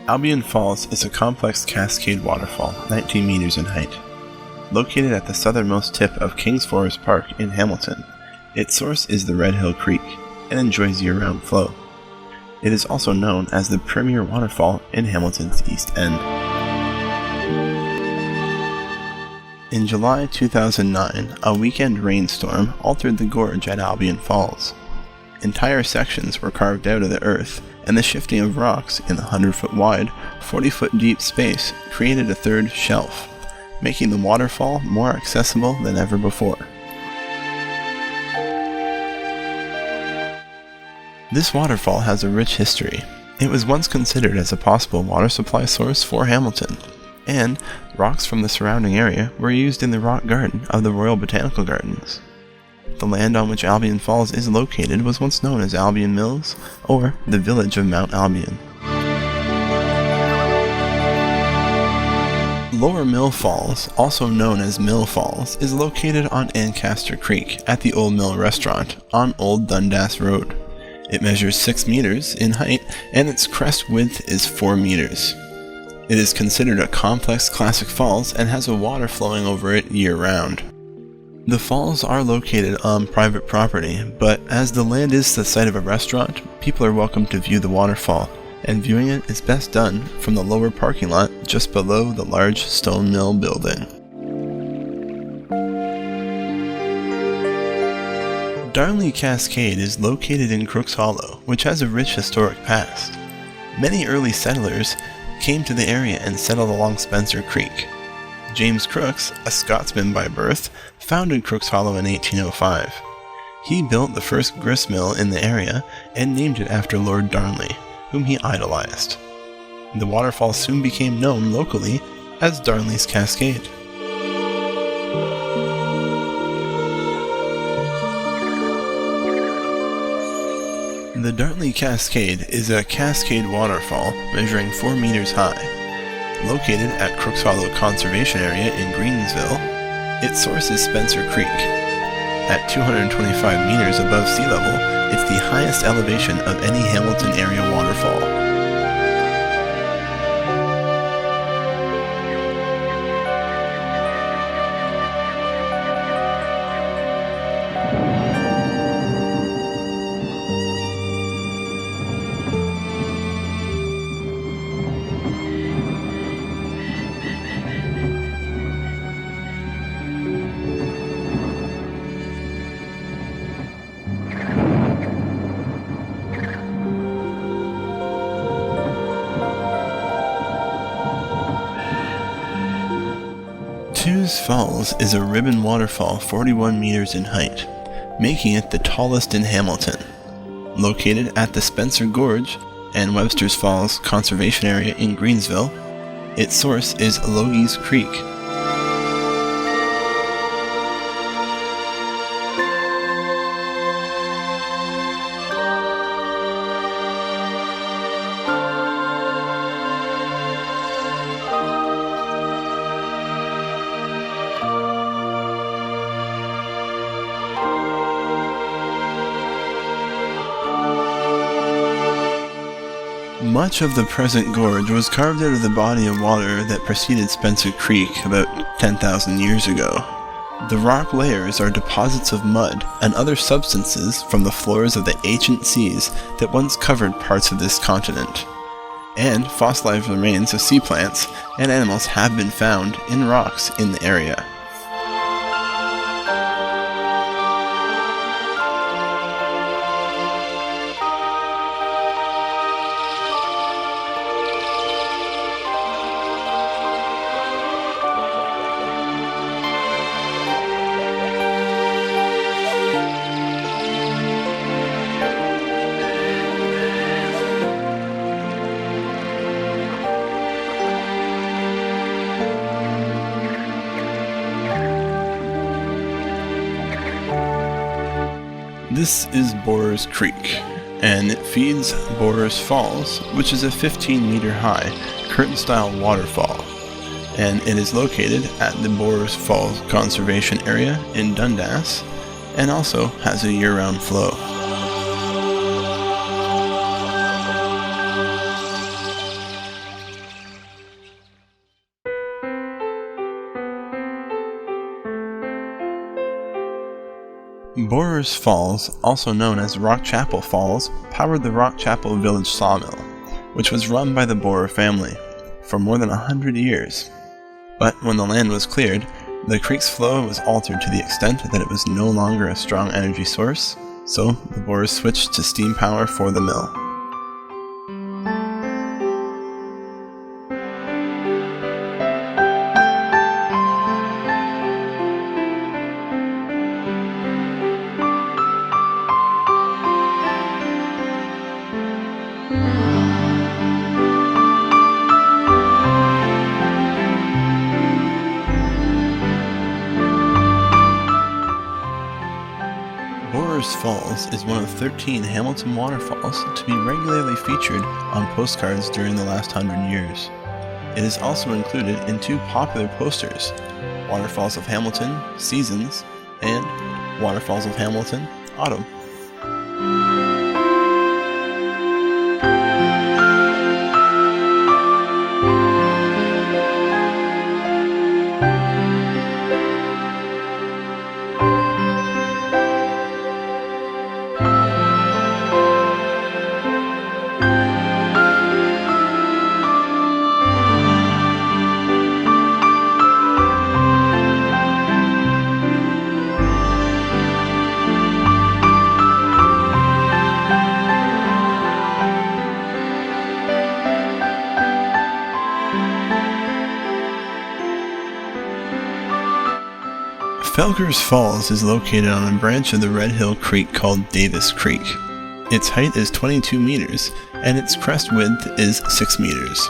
Albion Falls is a complex cascade waterfall, 19 meters in height. Located at the southernmost tip of Kings Forest Park in Hamilton, its source is the Red Hill Creek and enjoys year-round flow. It is also known as the premier waterfall in Hamilton's East End. In July 2009, a weekend rainstorm altered the gorge at Albion Falls. Entire sections were carved out of the earth, and the shifting of rocks in the 100-foot wide, 40-foot deep space created a third shelf, making the waterfall more accessible than ever before. This waterfall has a rich history. It was once considered as a possible water supply source for Hamilton, and rocks from the surrounding area were used in the rock garden of the Royal Botanical Gardens. The land on which Albion Falls is located was once known as Albion Mills, or the village of Mount Albion. Lower Mill Falls, also known as Mill Falls, is located on Ancaster Creek at the Old Mill Restaurant on Old Dundas Road. It measures 6 meters in height, and its crest width is 4 meters. It is considered a complex classic falls and has a water flowing over it year-round. The falls are located on private property, but as the land is the site of a restaurant, people are welcome to view the waterfall, and viewing it is best done from the lower parking lot just below the large stone mill building. Darnley Cascade is located in Crooks Hollow, which has a rich historic past. Many early settlers came to the area and settled along Spencer Creek. James Crooks, a Scotsman by birth, founded Crooks Hollow in 1805. He built the first grist mill in the area and named it after Lord Darnley, whom he idolized. The waterfall soon became known locally as Darnley's Cascade. The Darnley Cascade is a cascade waterfall measuring 4 meters high. Located at Crooks Hollow Conservation Area in Greensville, its source is Spencer Creek. At 225 meters above sea level, it's the highest elevation of any Hamilton area waterfall. Tews Falls is a ribbon waterfall 41 meters in height, making it the tallest in Hamilton. Located at the Spencer Gorge and Webster's Falls Conservation Area in Greensville, its source is Logies Creek. Much of the present gorge was carved out of the body of water that preceded Spencer Creek about 10,000 years ago. The rock layers are deposits of mud and other substances from the floors of the ancient seas that once covered parts of this continent. And fossilized remains of sea plants and animals have been found in rocks in the area. This is Borers Creek, and it feeds Borers Falls, which is a 15-meter high, curtain-style waterfall, and it is located at the Borers Falls Conservation Area in Dundas, and also has a year-round flow. Borers Falls, also known as Rock Chapel Falls, powered the Rock Chapel Village sawmill, which was run by the Borer family for more than 100 years. But when the land was cleared, the creek's flow was altered to the extent that it was no longer a strong energy source, so the Borers switched to steam power for the mill. Borers Falls is one of 13 Hamilton waterfalls to be regularly featured on postcards during the last 100 years. It is also included in two popular posters, Waterfalls of Hamilton, Seasons, and Waterfalls of Hamilton, Autumn. Felkers Falls is located on a branch of the Red Hill Creek called Davis Creek. Its height is 22 meters, and its crest width is 6 meters.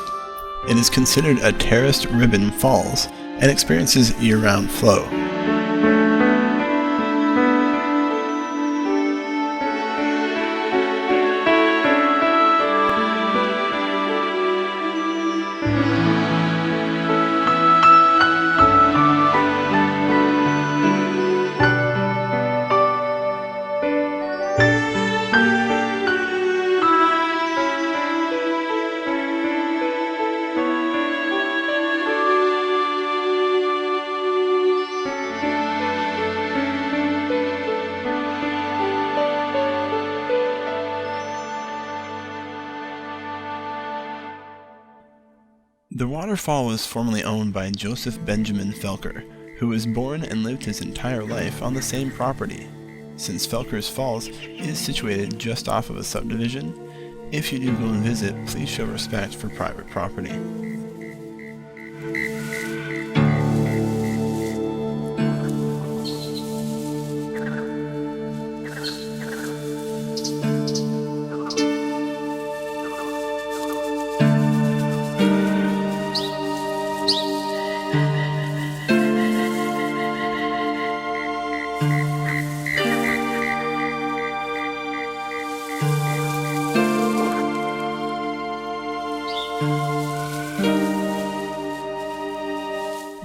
It is considered a terraced ribbon falls and experiences year-round flow. The waterfall was formerly owned by Joseph Benjamin Felker, who was born and lived his entire life on the same property. Since Felkers Falls is situated just off of a subdivision, if you do go and visit, please show respect for private property.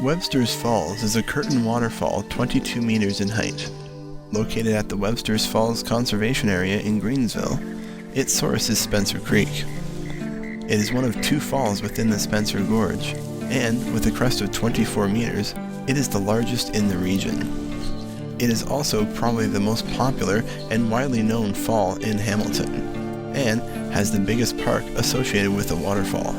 Webster's Falls is a curtain waterfall 22 meters in height. Located at the Webster's Falls Conservation Area in Greensville, its source is Spencer Creek. It is one of two falls within the Spencer Gorge, and with a crest of 24 meters, it is the largest in the region. It is also probably the most popular and widely known fall in Hamilton, and has the biggest park associated with the waterfall.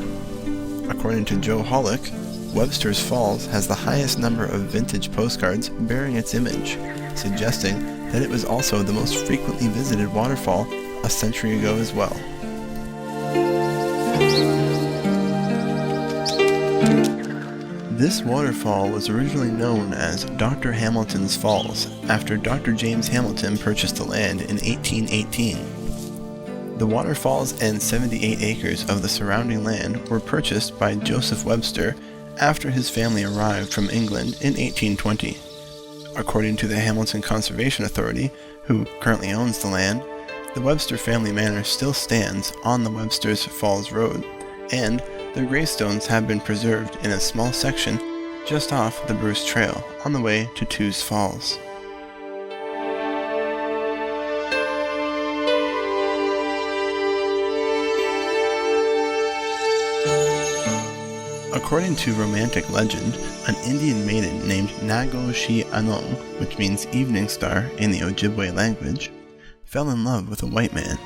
According to Joe Hollick, Webster's Falls has the highest number of vintage postcards bearing its image, suggesting that it was also the most frequently visited waterfall a century ago as well. This waterfall was originally known as Dr. Hamilton's Falls after Dr. James Hamilton purchased the land in 1818. The waterfalls and 78 acres of the surrounding land were purchased by Joseph Webster after his family arrived from England in 1820. According to the Hamilton Conservation Authority, who currently owns the land, the Webster family manor still stands on the Webster's Falls Road, and their gravestones have been preserved in a small section just off the Bruce Trail on the way to Tews Falls. According to romantic legend, an Indian maiden named Nago Shi Anong, which means evening star in the Ojibwe language, fell in love with a white man.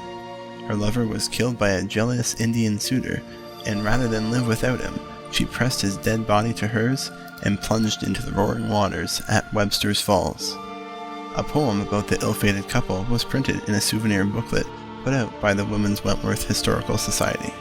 Her lover was killed by a jealous Indian suitor, and rather than live without him, she pressed his dead body to hers and plunged into the roaring waters at Webster's Falls. A poem about the ill-fated couple was printed in a souvenir booklet put out by the Women's Wentworth Historical Society.